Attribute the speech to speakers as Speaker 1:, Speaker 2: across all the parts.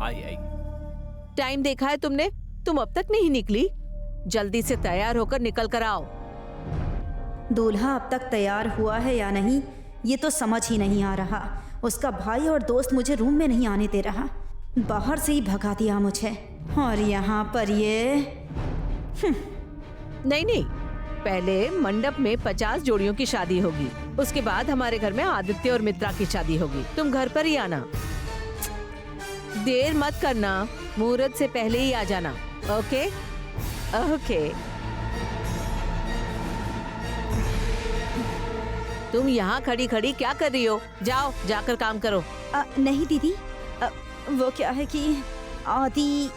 Speaker 1: आई आई।
Speaker 2: Time देखा है तुमने? तुम अब तक नहीं निकली? जल्दी से तैयार होकर निकल कर आओ।
Speaker 3: दूल्हा अब तक तैयार हुआ है या नहीं ये तो समझ ही नहीं आ रहा। उसका भाई और दोस्त मुझे रूम में नहीं आने दे रहा, बाहर से ही भगा दिया मुझे। और यहाँ पर ये
Speaker 2: नहीं नहीं, पहले मंडप में 50 जोड़ियों की शादी होगी, उसके बाद हमारे घर में आदित्य और मित्रा की शादी होगी। तुम घर पर ही आना, देर मत करना, मुहूर्त से पहले ही आ जाना। Okay okay. तुम यहाँ खड़ी खड़ी क्या कर रही हो? जाओ जाकर काम करो।
Speaker 3: नहीं दीदी, वो क्या है कि आदि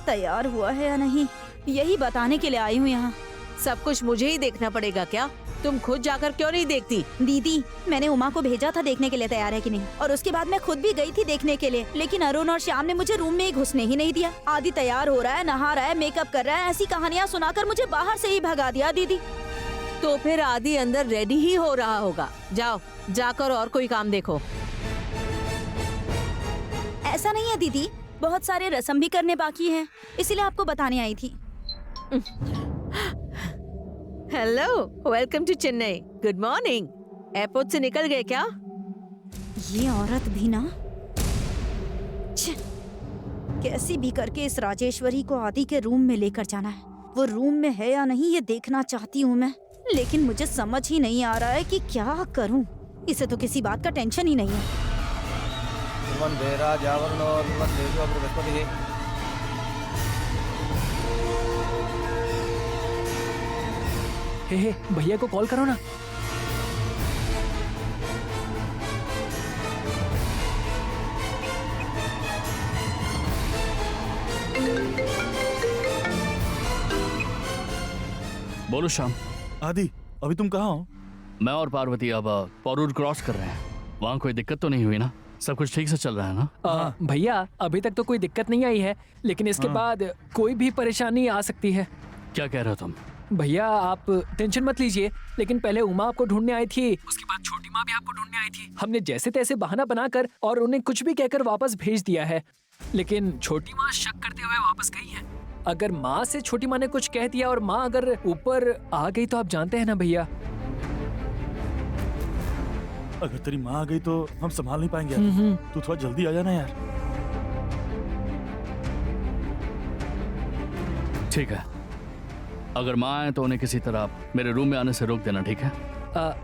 Speaker 3: तैयार हुआ है या नहीं यही बताने के लिए आई हूँ यहाँ।
Speaker 2: सब कुछ मुझे ही देखना पड़ेगा क्या? तुम खुद जाकर क्यों नहीं देखती?
Speaker 3: दीदी मैंने उमा को भेजा था देखने के लिए तैयार है कि नहीं, और उसके बाद मैं खुद भी गई थी देखने के लिए, लेकिन अरुण और श्याम ने मुझे रूम में ही घुसने ही नहीं दिया। आदि तैयार हो रहा है, नहा रहा है, मेकअप कर रहा है, ऐसी कहानियाँ सुनाकर मुझे बाहर से ही भगा दिया दीदी।
Speaker 2: तो फिर आदि अंदर रेडी ही हो रहा होगा। जाओ जाकर और कोई काम देखो।
Speaker 3: ऐसा नहीं है दीदी, बहुत सारे रस्म भी करने बाकी हैं, इसीलिए आपको बताने आई थी।
Speaker 2: Hello, welcome to Chennai. Good morning. Airport से निकल गए क्या?
Speaker 3: ये औरत भी ना, कैसी भी करके इस राजेश्वरी को आदि के रूम में लेकर जाना है। वो रूम में है या नहीं ये देखना चाहती हूँ मैं, लेकिन मुझे समझ ही नहीं आ रहा है कि क्या करूँ। इसे तो किसी बात का टेंशन ही नहीं है।
Speaker 4: हे भैया को कॉल करो ना।
Speaker 5: बोलो श्याम।
Speaker 6: आदि अभी तुम कहाँ हो?
Speaker 5: मैं और पार्वती अब पौरूर क्रॉस कर रहे हैं। वहाँ कोई दिक्कत तो नहीं हुई ना? सब कुछ ठीक से चल रहा है ना?
Speaker 4: भैया अभी तक तो कोई दिक्कत नहीं आई है, लेकिन इसके बाद कोई भी परेशानी आ सकती है।
Speaker 5: क्या कह रहे हो तुम?
Speaker 4: भैया आप टेंशन मत लीजिए, लेकिन पहले उमा आपको ढूंढने आई थी, उसके बाद छोटी माँ भी आपको ढूंढने आई थी। हमने जैसे तैसे बहाना बनाकर और उन्हें कुछ भी कहकर वापस भेज दिया है, लेकिन छोटी माँ शक करते हुए वापस गई है। अगर माँ से छोटी माँ ने कुछ कह दिया और माँ अगर ऊपर आ गई तो आप जानते हैं ना भैया।
Speaker 6: अगर तेरी माँ आ गई तो हम संभाल नहीं पाएंगे। तू थोड़ा जल्दी आ जाना यार।
Speaker 5: ठीक है, अगर माँ आए तो उन्हें किसी तरह मेरे रूम में आने से रोक देना, ठीक है?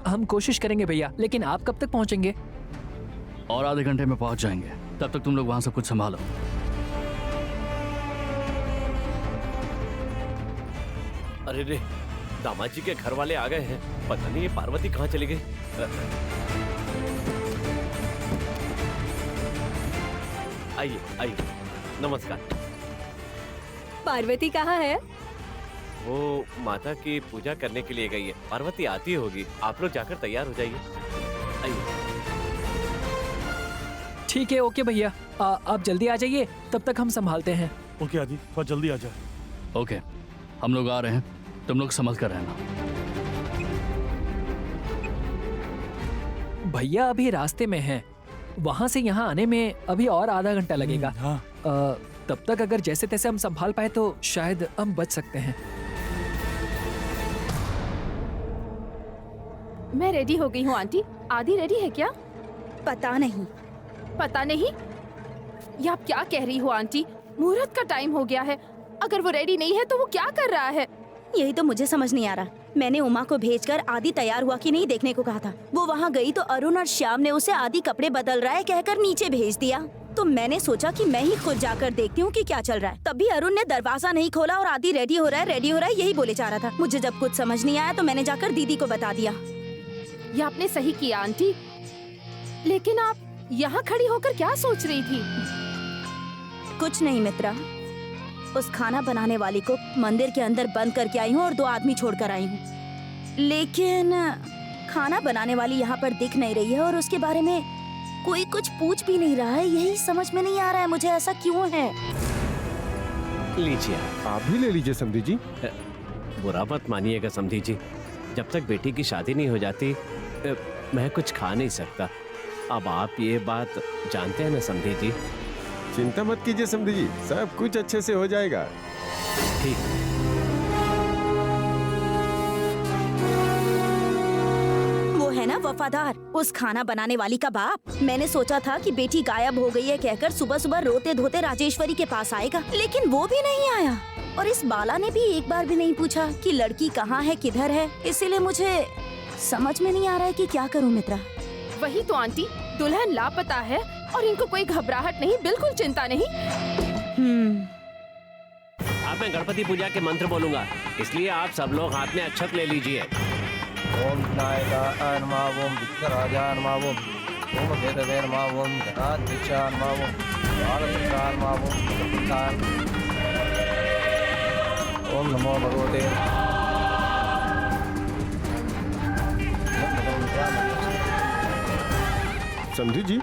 Speaker 4: हम कोशिश करेंगे भैया, लेकिन आप कब तक पहुँचेंगे?
Speaker 5: और आधे घंटे में पहुँच जाएंगे, तब तक तुम लोग वहाँ सब कुछ संभालो।
Speaker 1: अरे रे, दामाद जी के घर वाले आ गए हैं। पता नहीं ये पार्वती कहाँ चली गई। आइए आइए, नमस्कार।
Speaker 7: पार्वती कहाँ है?
Speaker 1: वो माता की पूजा करने के लिए गई है। पार्वती आती होगी, आप लोग जाकर तैयार हो जाइए। आइए।
Speaker 4: ठीक है, ओके भैया, आप जल्दी आ जाइए, तब तक हम संभालते हैं।
Speaker 6: ओके आदि, थोड़ा जल्दी आ जा।
Speaker 5: ओके, हम लोग आ रहे हैं, तुम लोग समझ कर रहना।
Speaker 4: भैया अभी रास्ते में हैं, वहाँ से यहाँ आने में अभी और आधा घंटा लगेगा।
Speaker 6: हाँ।
Speaker 4: तब तक अगर जैसे तैसे हम संभाल पाए तो शायद हम बच सकते हैं।
Speaker 7: मैं रेडी हो गई हूँ आंटी। आदि रेडी है क्या?
Speaker 3: पता नहीं।
Speaker 7: पता नहीं? ये आप क्या कह रही हो आंटी? मुहूर्त का टाइम हो गया है, अगर वो रेडी नहीं है तो वो क्या कर रहा है?
Speaker 3: यही तो मुझे समझ नहीं आ रहा। मैंने उमा को भेजकर आदि तैयार हुआ कि नहीं देखने को कहा था। वो वहाँ गई तो अरुण और श्याम ने उसे आदि कपड़े बदल रहा है कहकर नीचे भेज दिया। तो मैंने सोचा कि मैं ही खुद जाकर देखती हूँ कि क्या चल रहा है। तभी अरुण ने दरवाजा नहीं खोला और आदि रेडी हो रहा है यही बोले जा रहा था। मुझे जब कुछ समझ नहीं आया तो मैंने जाकर दीदी को बता दिया।
Speaker 7: ये आपने सही किया आंटी, लेकिन आप यहाँ खड़ी होकर क्या सोच रही थी?
Speaker 3: कुछ नहीं मित्रा, उस खाना बनाने वाली को मंदिर के अंदर बंद करके आई हूँ और 2 आदमी छोड़कर आई हूँ, लेकिन खाना बनाने वाली यहाँ पर दिख नहीं रही है और उसके बारे में कोई कुछ पूछ भी नहीं रहा है। यही समझ में नहीं आ रहा है मुझे, ऐसा क्यों है?
Speaker 1: लीजिए,
Speaker 8: आप भी ले लीजिए समधी जी।
Speaker 1: बुरा मत मानिएगा समधी जी, जब तक बेटी की शादी नहीं हो जाती मैं कुछ खा नहीं सकता। अब आप ये बात जानते हैं ना समधी जी।
Speaker 8: चिंता मत कीजिए समधी जी, सब कुछ अच्छे से हो जाएगा।
Speaker 1: ठीक।
Speaker 3: वो है ना वफादार, उस खाना बनाने वाली का बाप। मैंने सोचा था कि बेटी गायब हो गई है कहकर सुबह सुबह रोते धोते राजेश्वरी के पास आएगा, लेकिन वो भी नहीं आया। और इस बाला ने भी एक बार भी नहीं पूछा कि लड़की कहाँ है, किधर है। इसीलिए मुझे समझ में नहीं आ रहा है कि क्या करूँ मित्रा।
Speaker 7: वही तो आंटी, दुल्हन लापता है और इनको कोई घबराहट नहीं, बिल्कुल चिंता नहीं।
Speaker 1: अब मैं गणपति पूजा के मंत्र बोलूंगा, इसलिए आप सब लोग हाथ में अक्षत ले लीजिए।
Speaker 9: ओम विनायकाय नमः, ओम विघ्नराजाय नमः, ओम भेदवे नमः, ओम गणाध्यक्षाय नमः, ओम बालचंद्राय नमः, ओम जगन्नाथाय, ओम नमो भगवते।
Speaker 8: समधी जी।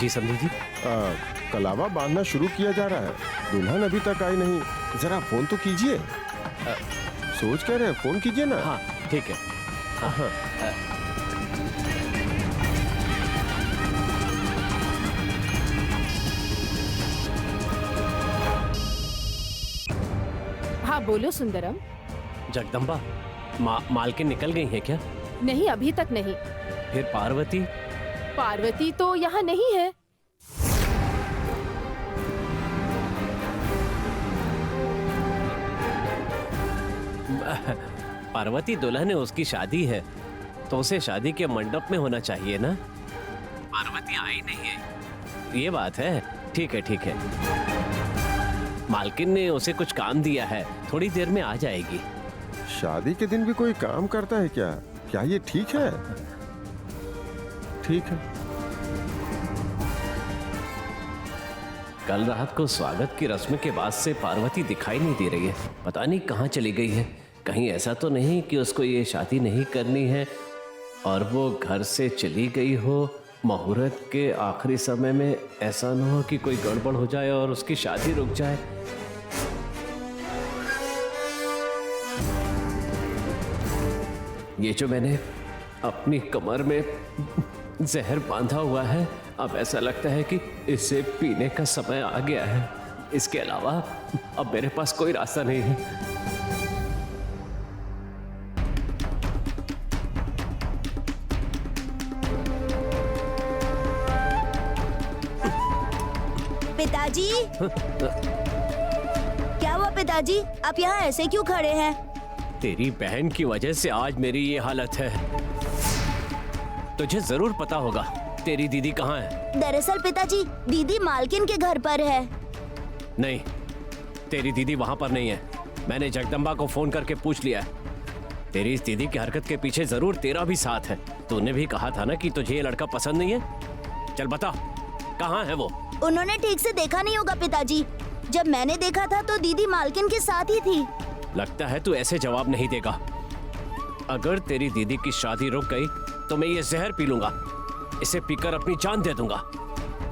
Speaker 1: जी समधी जी।
Speaker 8: कलावा बांधना शुरू किया जा रहा है, दुल्हन अभी तक आई नहीं। जरा फोन तो कीजिए। सोच कह रहे हैं, फोन कीजिए ना।
Speaker 1: हाँ ठीक है।
Speaker 8: हाँ।
Speaker 7: हाँ बोलो सुंदरम।
Speaker 1: जगदम्बा, मालकिन निकल गई है क्या?
Speaker 7: नहीं, अभी तक नहीं।
Speaker 1: फिर पार्वती?
Speaker 7: पार्वती तो यहाँ नहीं है।
Speaker 1: पार्वती दुल्हन है, उसकी शादी है तो उसे शादी के मंडप में होना चाहिए ना। पार्वती आई नहीं है, ये बात है। ठीक है ठीक है। मालकिन ने उसे कुछ काम दिया है, थोड़ी देर में आ जाएगी।
Speaker 8: शादी के दिन भी कोई काम करता है क्या? क्या ये ठीक है? ठीक है।
Speaker 1: कल रात को स्वागत की रस्म के बाद से पार्वती दिखाई नहीं दे रही है, पता नहीं कहाँ चली गई है। कहीं ऐसा तो नहीं कि उसको ये शादी नहीं करनी है और वो घर से चली गई हो मुहूर्त के आखिरी समय में। ऐसा न हो कि कोई गड़बड़ हो जाए और उसकी शादी रुक जाए। ये जो मैंने अपनी कमर में जहर बांधा हुआ है, अब ऐसा लगता है कि इसे पीने का समय आ गया है। इसके अलावा अब मेरे पास कोई रास्ता नहीं है।
Speaker 3: पिताजी, क्या हुआ पिताजी? आप यहाँ ऐसे क्यों खड़े हैं?
Speaker 1: तेरी बहन की वजह से आज मेरी ये हालत है। तुझे जरूर पता होगा तेरी दीदी कहाँ है।
Speaker 3: दरअसल पिताजी, दीदी मालकिन के घर पर है।
Speaker 1: नहीं, तेरी दीदी वहां पर नहीं है। मैंने जगदम्बा को फोन करके पूछ लिया है। तेरी इस दीदी की हरकत के पीछे जरूर तेरा भी साथ है। तूने भी कहा था ना कि तुझे ये लड़का पसंद नहीं है। चल बता, कहाँ है वो?
Speaker 3: उन्होंने ठीक से देखा नहीं होगा पिताजी। जब मैंने देखा था तो दीदी मालकिन के साथ ही थी।
Speaker 1: लगता है तू ऐसे जवाब नहीं देगा। अगर तेरी दीदी की शादी रुक गई तो मैं ये जहर पी लूंगा। इसे पीकर अपनी जान दे दूंगा।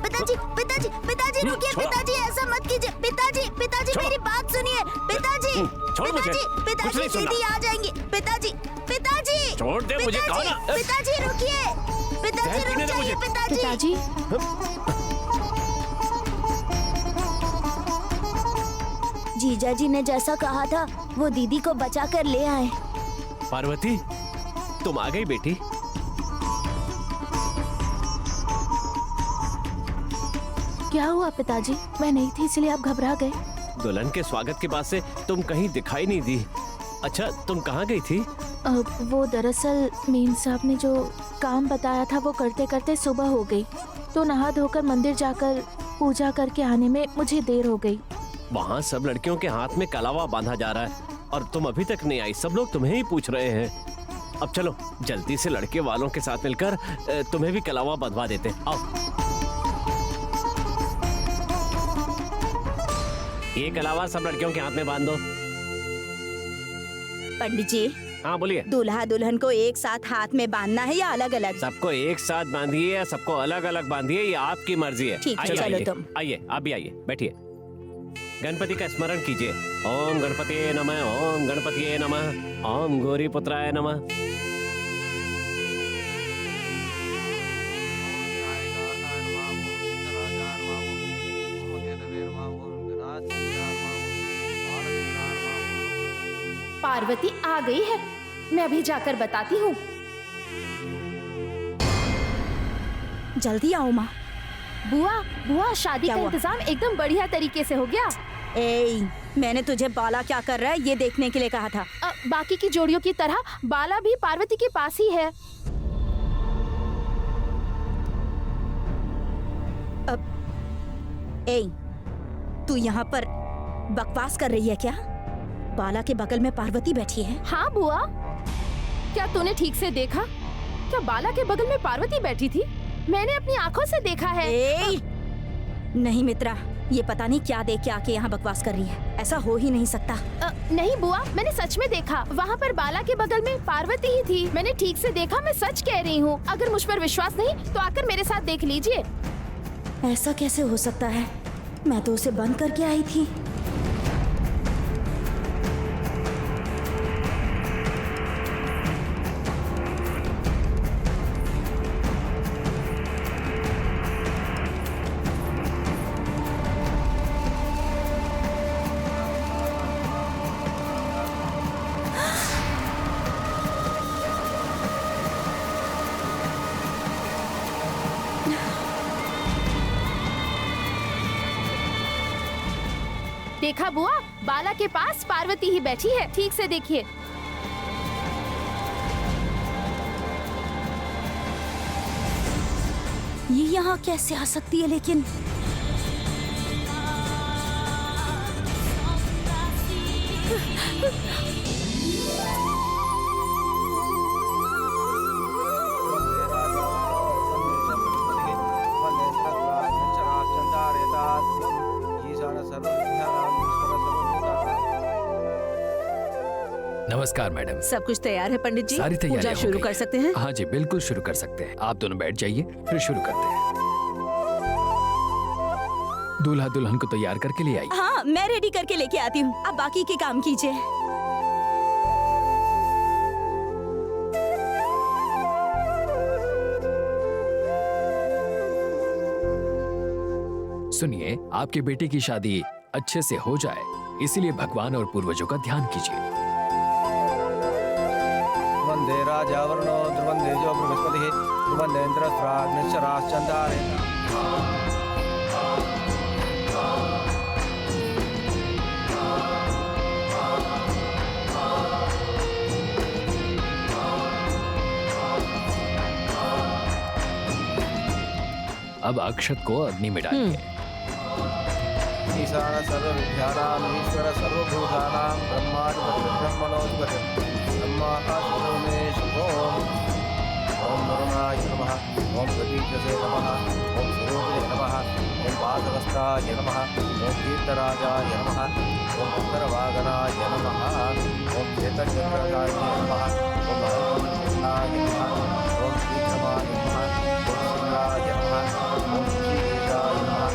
Speaker 3: पिताजी, पिताजी, पिताजी रुकिए। पिताजी ऐसा मत कीजिए। पिताजी, पिताजी मेरी बात सुनिए। पिताजी,
Speaker 1: छोड़ मुझे।
Speaker 3: पिताजी,
Speaker 1: कुछ
Speaker 3: पिताजी
Speaker 1: नहीं सुनना।
Speaker 3: दीदी आ जाएंगी। पिताजी, पिताजी,
Speaker 1: छोड़ दे मुझे, कहा ना।
Speaker 3: पिताजी रुकिए। पिताजी
Speaker 1: जहर पीने
Speaker 3: रुक
Speaker 1: दे
Speaker 3: जाइए।
Speaker 1: मुझे।
Speaker 3: पिताजी, जीजा जी ने जैसा कहा था वो दीदी को बचा कर ले आए।
Speaker 1: पार्वती, तुम आ गई बेटी।
Speaker 7: क्या हुआ पिताजी? मैं नहीं थी इसलिए आप घबरा गए।
Speaker 1: दुल्हन के स्वागत के बाद से तुम कहीं दिखाई नहीं दी। अच्छा, तुम कहाँ गई थी?
Speaker 7: वो दरअसल मीन साहब ने जो काम बताया था वो करते करते सुबह हो गई, तो नहा धोकर मंदिर जाकर पूजा करके आने में मुझे देर हो गई।
Speaker 1: वहाँ सब लड़कियों के हाथ में कलावा बांधा जा रहा है और तुम अभी तक नहीं आई। सब लोग तुम्हें ही पूछ रहे हैं। अब चलो जल्दी से लड़के वालों के साथ मिलकर तुम्हें भी कलावा बंधवा देते हैं। आओ। ये कलावा सब लड़कियों के हाथ में बांध दो।
Speaker 3: पंडित जी,
Speaker 1: हाँ बोलिए।
Speaker 3: दूल्हा दुल्हन को एक साथ हाथ में बांधना है या अलग अलग?
Speaker 1: सबको एक साथ बांधिए या सबको अलग अलग बांधिए, ये आपकी मर्जी है।
Speaker 3: ठीक है,
Speaker 1: आइए,
Speaker 3: चलो
Speaker 1: आइए,
Speaker 3: तुम।
Speaker 1: आइए, आप भी आइए, बैठिए। गणपति का स्मरण कीजिए। ओम गणपतिये नमः, ओम गणपतिये नमः, ओम गौरीपुत्राय नमः।
Speaker 7: पार्वती आ गई है। मैं अभी जाकर बताती हूँ।
Speaker 3: जल्दी आओ माँ।
Speaker 7: बुआ बुआ, शादी
Speaker 3: क्या
Speaker 7: का
Speaker 3: हुआ?
Speaker 7: इंतजाम एकदम बढ़िया तरीके से हो गया।
Speaker 3: ए, मैंने तुझे बाला क्या कर रहा है ये देखने के लिए कहा था।
Speaker 7: बाकी की जोड़ियों की तरह बाला भी पार्वती के पास ही है।
Speaker 3: ए, तू यहाँ पर बकवास कर रही है क्या? बाला के बगल में पार्वती बैठी है।
Speaker 7: हाँ बुआ, क्या तूने ठीक से देखा? क्या बाला के बगल में पार्वती बैठी थी? मैंने अपनी आंखों से देखा है।
Speaker 3: ए, नहीं मित्रा, ये पता नहीं क्या देख के आके यहाँ बकवास कर रही है। ऐसा हो ही नहीं सकता।
Speaker 7: नहीं बुआ, मैंने सच में देखा। वहाँ पर बाला के बगल में पार्वती ही थी। मैंने ठीक से देखा, मैं सच कह रही हूँ। अगर मुझ पर विश्वास नहीं तो आकर मेरे साथ देख लीजिए।
Speaker 3: ऐसा कैसे हो सकता है? मैं तो उसे बंद करके आई थी।
Speaker 7: देखा बुआ, बाला के पास पार्वती ही बैठी है। ठीक से देखिए।
Speaker 3: ये यहाँ कैसे आ सकती है? लेकिन
Speaker 4: नमस्कार मैडम।
Speaker 2: सब कुछ तैयार है पंडित जी?
Speaker 4: सारी तैयारियां
Speaker 2: पूजा
Speaker 4: हो
Speaker 2: शुरू
Speaker 4: गई
Speaker 2: कर
Speaker 4: हैं।
Speaker 2: सकते हैं?
Speaker 4: हाँ जी, बिल्कुल शुरू कर सकते हैं। आप दोनों बैठ जाइए, फिर शुरू करते हैं। दूल्हा दुल्हन को तैयार करके ले आई।
Speaker 3: हाँ, मैं रेडी करके लेके आती हूँ। आप बाकी के काम कीजिए।
Speaker 4: सुनिए, आपके बेटे की शादी अच्छे से हो जाए, इसीलिए भगवान और पूर्वजों का ध्यान कीजिए।
Speaker 9: वंदे राजा वर्णो ध्रुवंदे जो बृहस्पतिः ध्रुवंदे इंद्रस्त्राग्निश्चराश्चंदारे।
Speaker 4: अब अक्षत को अग्नि में डालिए।
Speaker 9: ईशान सर्वविद्यानां ईश्वर सर्वभूतानां ब्रह्माधिपति ब्रह्मणोऽधिपति ब्रह्माकाशोमेश ओम वरुणाय नमः, ओम प्रदीप्तसे नमः, ओम स्वरूपिणे नमः, ओम पादवस्त्राय नमः, ओम कीर्तराजाय नमः, ओम उत्तरवागनाय नमः, ओम चेतचक्राय नमः, ओम हरिकृष्णाय नमः, ओम श्रीक्रमाय नमः, ओम शिवाय नमः, ओम श्रीकेशाय नमः,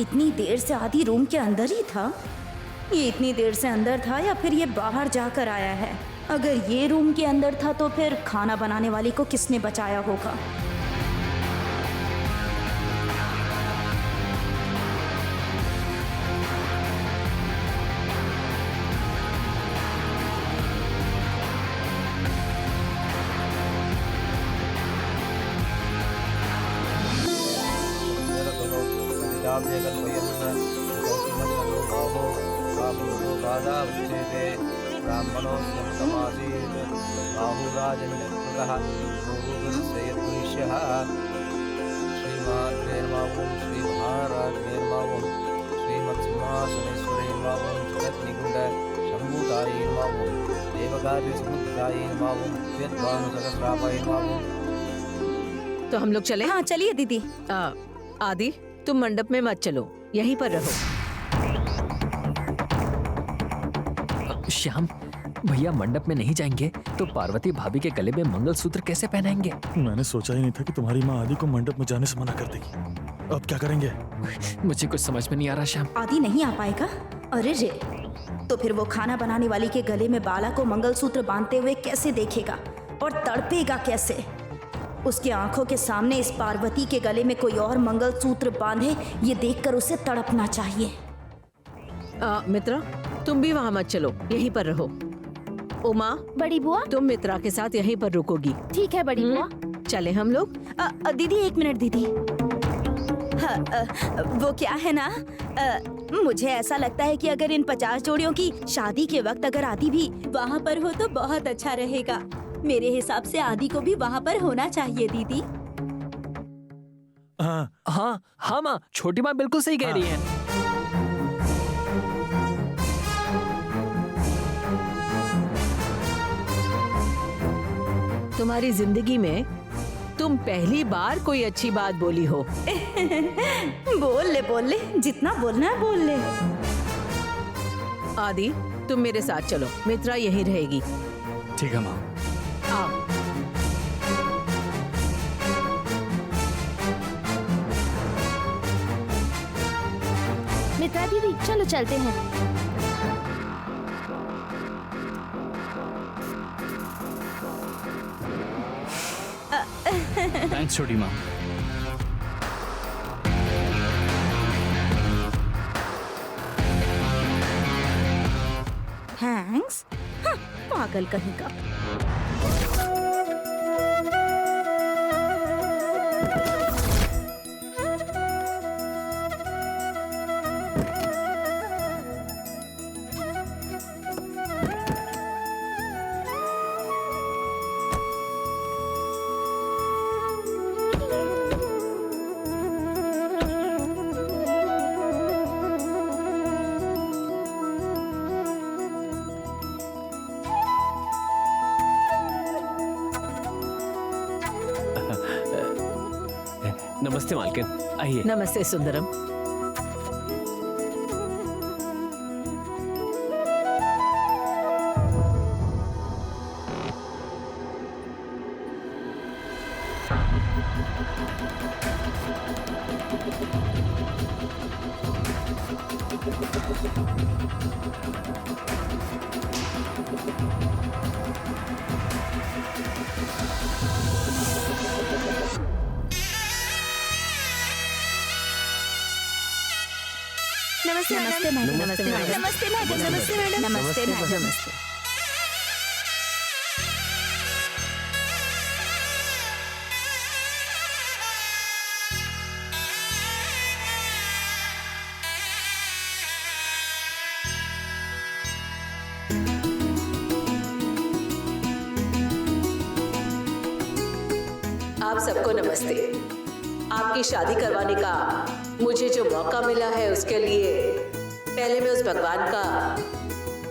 Speaker 3: इतनी देर से आदि रूम के अंदर ही था। ये इतनी देर से अंदर था या फिर ये बाहर जाकर आया है? अगर ये रूम के अंदर था तो फिर खाना बनाने वाली को किसने बचाया होगा?
Speaker 2: तो हम लोग चले?
Speaker 3: हाँ चलिए दीदी।
Speaker 2: आदि, तुम मंडप में मत चलो, यहीं पर रहो।
Speaker 4: श्याम, भैया मंडप में नहीं जाएंगे तो पार्वती भाभी के गले में मंगलसूत्र कैसे पहनाएंगे?
Speaker 6: मैंने सोचा ही नहीं था कि तुम्हारी माँ आदि को मंडप में जाने से मना कर देगी। अब क्या करेंगे?
Speaker 4: मुझे कुछ समझ में नहीं आ रहा श्याम।
Speaker 3: आदि नहीं आ पाएगा? अरे रे, तो फिर वो खाना बनाने वाली के गले में बाला को मंगलसूत्र बांधते हुए कैसे देखेगा और तड़पेगा कैसे? उसकी आंखों के सामने इस पार्वती के गले में कोई और मंगलसूत्र बांधे, ये देखकर उसे तड़पना चाहिए।
Speaker 2: मित्रा, तुम भी वहाँ मत चलो, यहीं पर रहो। उमा,
Speaker 7: बड़ी बुआ।
Speaker 2: तुम मित्रा के साथ यहीं पर रुकोगी।
Speaker 7: ठीक है बड़ी बुआ।
Speaker 2: चले हम लोग।
Speaker 3: दीदी एक मिनट दीदी। वो क्या है ना, मुझे ऐसा लगता है कि अगर इन 50 जोड़ियों की शादी के वक्त अगर आदि भी वहाँ पर हो तो बहुत अच्छा रहेगा। मेरे हिसाब से आदि को भी वहाँ पर होना चाहिए दीदी।
Speaker 4: हाँ माँ, छोटी माँ बिल्कुल सही कह रही है।
Speaker 2: तुम्हारी जिंदगी में तुम पहली बार कोई अच्छी बात बोली हो।
Speaker 3: बोल ले, जितना बोलना है बोल ले।
Speaker 2: आदि, तुम मेरे साथ चलो, मित्रा यहीं रहेगी।
Speaker 5: ठीक है माँ।
Speaker 2: आओ।
Speaker 7: मित्रा दीदी चलो चलते हैं।
Speaker 5: थैंक्स छोटी माँ।
Speaker 3: थैंक्स, पागल कहीं का।
Speaker 1: नमस्ते मालकिन, आइए।
Speaker 2: नमस्ते सुंदरम।
Speaker 3: नमस्ते मैडम।
Speaker 2: नमस्ते मैडम।
Speaker 3: नमस्ते मैडम। नमस्ते मैडम। नमस्ते मैडम।
Speaker 2: नमस्ते। आप सबको नमस्ते। आपकी शादी करवाने का मुझे जो मौका मिला है उसके लिए पहले मैं उस भगवान का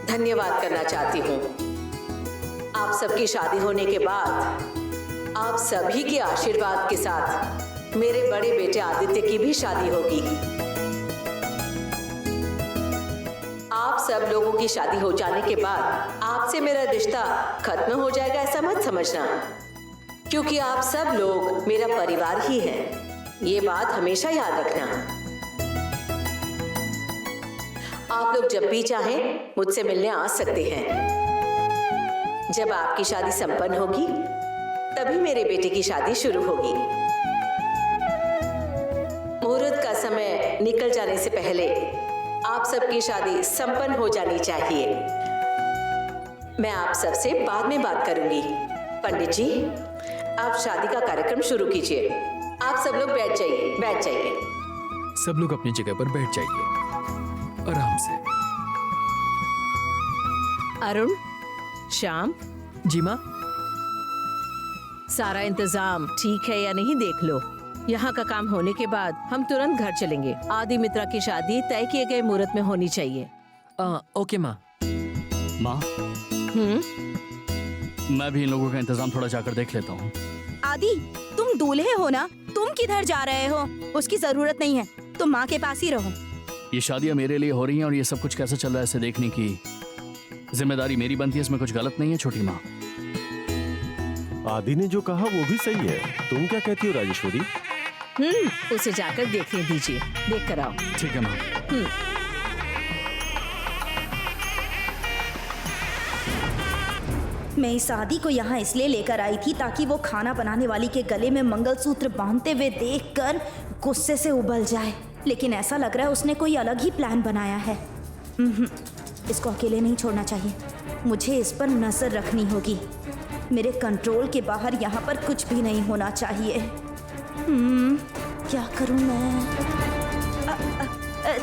Speaker 2: धन्यवाद करना चाहती हूँ। आप सबकी शादी होने के बाद आप सभी के आशीर्वाद के साथ मेरे बड़े बेटे आदित्य की भी शादी होगी। आप सब लोगों की शादी हो जाने के बाद आपसे मेरा रिश्ता खत्म हो जाएगा ऐसा मत समझना, क्योंकि आप सब लोग मेरा परिवार ही हैं। ये बात हमेशा याद रखना। आप लोग जब भी चाहें मुझसे मिलने आ सकते हैं। जब आपकी शादी संपन्न होगी तभी मेरे बेटे की शादी शुरू होगी। मुहूर्त का समय निकल जाने से पहले आप सबकी शादी संपन्न हो जानी चाहिए। मैं आप सबसे बाद में बात करूंगी। पंडित जी, आप शादी का कार्यक्रम शुरू कीजिए। आप सब लोग बैठ जाइए, बैठ जाइए।
Speaker 4: सब लोग अपनी जगह पर बैठ जाइए, आराम से।
Speaker 2: अरुण, श्याम।
Speaker 4: जी माँ।
Speaker 2: सारा इंतजाम ठीक है या नहीं देख लो। यहाँ का काम होने के बाद हम तुरंत घर चलेंगे। आदि मित्रा की शादी तय किए गए मुहूर्त में होनी चाहिए।
Speaker 4: ओके माँ।
Speaker 5: माँ, मैं भी इन लोगों का इंतजाम थोड़ा जाकर देख लेता हूँ।
Speaker 3: आदि, तुम दूल्हे हो ना, तुम किधर जा रहे हो? उसकी जरूरत नहीं है, तुम माँ के पास ही रहो।
Speaker 5: ये शादियाँ मेरे लिए हो रही हैं और ये सब कुछ कैसे चल रहा है इसे देखने की जिम्मेदारी मेरी बनती है। इसमें कुछ गलत नहीं है छोटी माँ।
Speaker 8: आदि ने जो कहा वो भी सही है। तुम क्या कहती हो राजेश्वरी?
Speaker 2: उसे जाकर देखने दीजिए, देख कर आओ।
Speaker 5: ठीक है माँ।
Speaker 3: मैं इस आदि को यहाँ इसलिए लेकर आई थी ताकि वो खाना बनाने वाली के गले में मंगलसूत्र बांधते हुए देखकर गुस्से से उबल जाए, लेकिन ऐसा लग रहा है उसने कोई अलग ही प्लान बनाया है। इसको अकेले नहीं छोड़ना चाहिए, मुझे इस पर नजर रखनी होगी। मेरे कंट्रोल के बाहर यहाँ पर कुछ भी नहीं होना चाहिए। क्या करूँ मैं?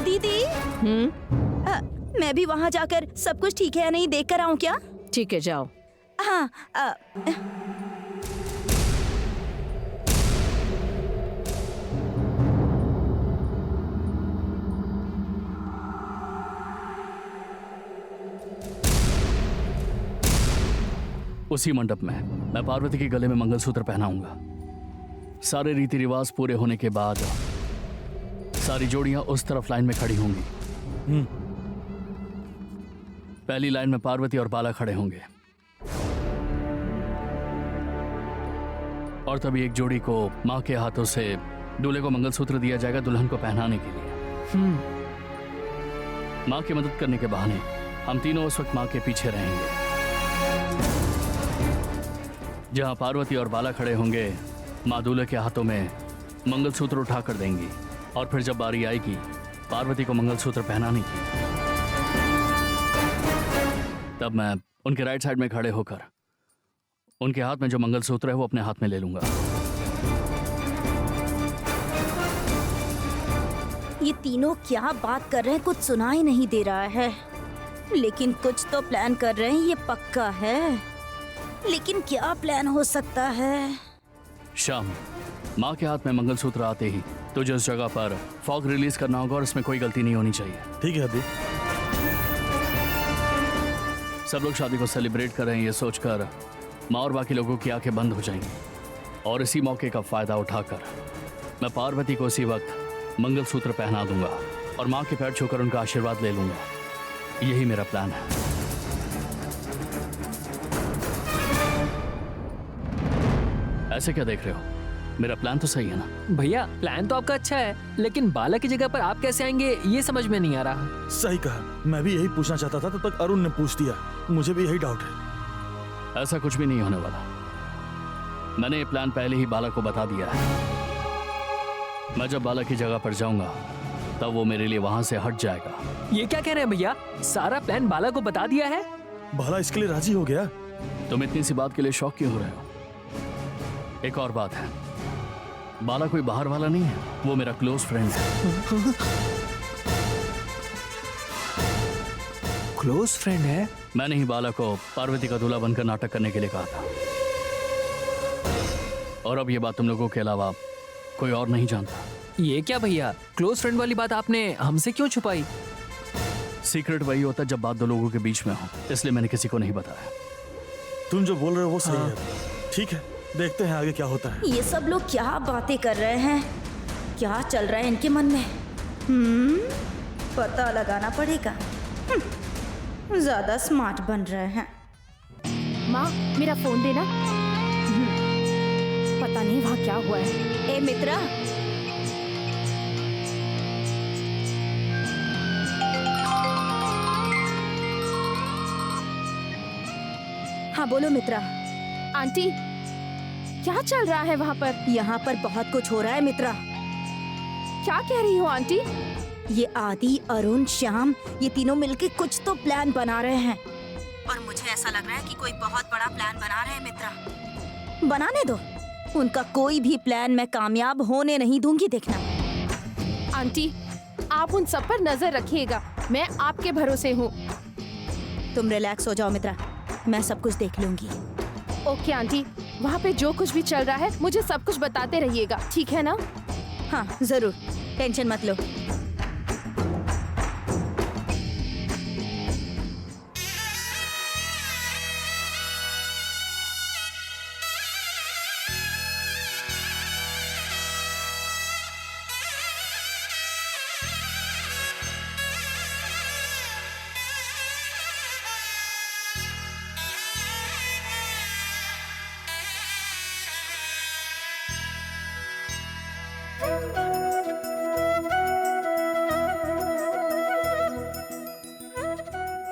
Speaker 3: दीदी, मैं भी वहाँ जाकर सब कुछ ठीक है या नहीं देख कर आऊँ क्या?
Speaker 2: ठीक है, जाओ।
Speaker 3: हाँ।
Speaker 5: उसी मंडप में मैं पार्वती के गले में मंगलसूत्र पहनाऊंगा। सारे रीति रिवाज पूरे होने के बाद सारी जोड़ियां उस तरफ लाइन में खड़ी होंगी। पहली लाइन में पार्वती और बाला खड़े होंगे और तभी एक जोड़ी को मां के हाथों से दूल्हे को मंगलसूत्र दिया जाएगा दुल्हन को पहनाने के लिए। मां की मदद करने के बहाने हम तीनों उस वक्त मां के पीछे रहेंगे। जहां पार्वती और बाला खड़े होंगे, मां दूल्हे के हाथों में मंगलसूत्र उठा कर देंगी और फिर जब बारी आएगी पार्वती को मंगलसूत्र पहनाने की, तब मैं उनके राइट साइड में खड़े होकर उनके हाथ में जो मंगलसूत्र है वो अपने हाथ में ले लूंगा।
Speaker 3: ये तीनों क्या बात कर रहे हैं, कुछ सुना ही नहीं दे रहा है, लेकिन कुछ तो प्लान कर रहे हैं, ये पक्का है। लेकिन क्या प्लान हो सकता है?
Speaker 5: शाम, माँ के हाथ में मंगलसूत्र आते ही तुझे उस जगह पर फॉग रिलीज करना होगा और इसमें कोई गलती नहीं होनी चाहिए।
Speaker 6: ठीक है अभी।
Speaker 5: सब लोग शादी को सेलिब्रेट कर रहे हैं ये सोचकर माँ और बाकी लोगों की आंखें बंद हो जाएंगी और इसी मौके का फायदा उठाकर मैं पार्वती को उसी वक्त मंगलसूत्र पहना दूंगा और माँ के पैर छूकर उनका आशीर्वाद ले लूंगा। यही मेरा प्लान है। ऐसे क्या देख रहे हो? मेरा प्लान तो सही है ना?
Speaker 4: भैया प्लान तो आपका अच्छा है, लेकिन बाला की जगह पर आप कैसे आएंगे ये समझ में नहीं आ रहा।
Speaker 6: सही कहा, मैं भी यही पूछना चाहता था, तब तक अरुण ने पूछ दिया। मुझे भी यही डाउट है।
Speaker 5: ऐसा कुछ भी नहीं होने वाला। मैंने ये प्लान पहले ही बाला को बता दिया है। मैं जब बाला की जगह पर जाऊंगा तब वो मेरे लिए वहां से हट जाएगा।
Speaker 4: ये क्या कह रहे हैं भैया? सारा प्लान बाला को बता दिया है?
Speaker 6: बाला इसके लिए राजी हो गया?
Speaker 5: तुम इतनी सी बात के लिए शौक क्यों हो रहे हो? एक और बात है, बाला कोई बाहर वाला नहीं है, वो मेरा क्लोज फ्रेंड है।
Speaker 4: क्लोज फ्रेंड है?
Speaker 5: मैंने ही बाला को पार्वती का दूल्हा बनकर नाटक करने के लिए कहा था और अब ये बात तुम लोगों के अलावा कोई और नहीं जानता।
Speaker 4: ये क्या भैया, क्लोज फ्रेंड वाली बात आपने हमसे क्यों छुपाई?
Speaker 5: सीक्रेट वही होता है जब बात दो लोगों के बीच में हो, इसलिए मैंने किसी को नहीं बताया।
Speaker 6: तुम जो बोल रहे हो वो सही है। ठीक है, देखते हैं आगे क्या होता है।
Speaker 3: ये सब लोग क्या बातें कर रहे हैं? क्या चल रहा है इनके मन में? पता लगाना पड़ेगा। ज्यादा स्मार्ट बन रहे हैं।
Speaker 7: माँ मेरा फोन देना। पता नहीं वहाँ क्या हुआ है।
Speaker 3: ए मित्रा, हाँ बोलो मित्रा।
Speaker 7: आंटी क्या चल रहा है वहाँ पर?
Speaker 3: यहाँ पर बहुत कुछ हो रहा है मित्रा।
Speaker 7: क्या कह रही हो आंटी?
Speaker 3: ये आदि, अरुण, श्याम, ये तीनों मिलके कुछ तो प्लान बना रहे हैं और मुझे ऐसा लग रहा है कि कोई बहुत बड़ा प्लान बना रहे हैं मित्रा। बनाने दो, उनका कोई भी प्लान मैं कामयाब होने नहीं दूंगी, देखना।
Speaker 7: आंटी आप उन सब पर नजर रखिएगा, मैं आपके भरोसे हूँ।
Speaker 3: तुम रिलैक्स हो जाओ मित्रा, मैं सब कुछ देख लूंगी।
Speaker 7: ओके आंटी, वहाँ पे जो कुछ भी चल रहा है मुझे सब कुछ बताते रहिएगा, ठीक है ना?
Speaker 3: हाँ जरूर, टेंशन मत लो।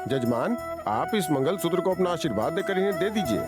Speaker 8: जजमान, आप इस मंगलसूत्र को अपना आशीर्वाद देकर इन्हें दे दीजिए।